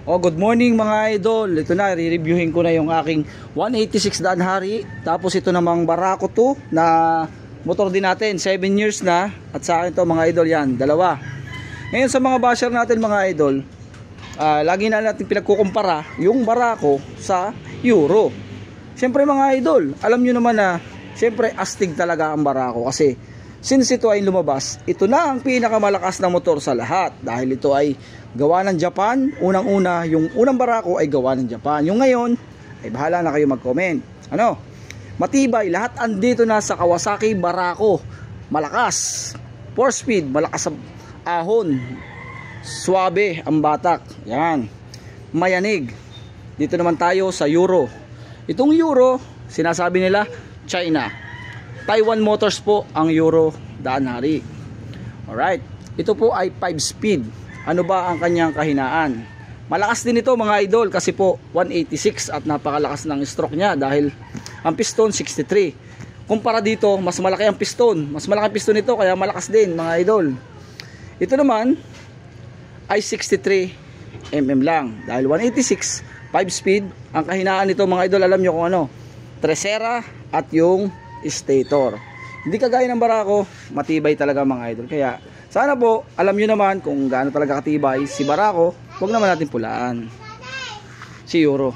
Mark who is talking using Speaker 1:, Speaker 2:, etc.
Speaker 1: Good morning mga idol. Ito na, re-reviewin ko na yung aking 186 daan hari. Tapos ito namang Barako 2 na motor din natin, 7 years na. At sa akin to mga idol, yan, dalawa. Ngayon sa mga basher natin mga idol, lagi na natin pinagkukumpara yung Barako sa Euro. Siyempre mga idol, alam nyo naman na siyempre astig talaga ang Barako kasi since ito ay lumabas, ito na ang pinakamalakas na motor sa lahat dahil ito ay gawa ng Japan. Unang-una, yung unang Barako ay gawa ng Japan. Yung ngayon, ay bahala na kayo mag-comment. Ano? Matibay, lahat andito na sa Kawasaki Barako. Malakas, 4-speed, malakas sa ahon, swabe ang batak. Yan. Mayanig. Dito naman tayo sa Euro. Itong Euro, sinasabi nila, China. Taiwan Motors po ang Euro daan hari. Alright. Ito po ay 5-speed. Ano ba ang kanyang kahinaan? Malakas din ito mga idol kasi po 186 at napakalakas ng stroke niya dahil ang piston 63. Kumpara dito, mas malaki ang piston. Mas malaki ang piston nito kaya malakas din mga idol. Ito naman ay 63 mm lang dahil 186 5-speed. Ang kahinaan nito mga idol, alam nyo kung ano? Tresera at yung stator. Hindi kagaya ng Barako, matibay talaga mga idol. Kaya sana po alam nyo naman kung gaano talaga katibay si Barako. Huwag naman natin pulaan si Euro.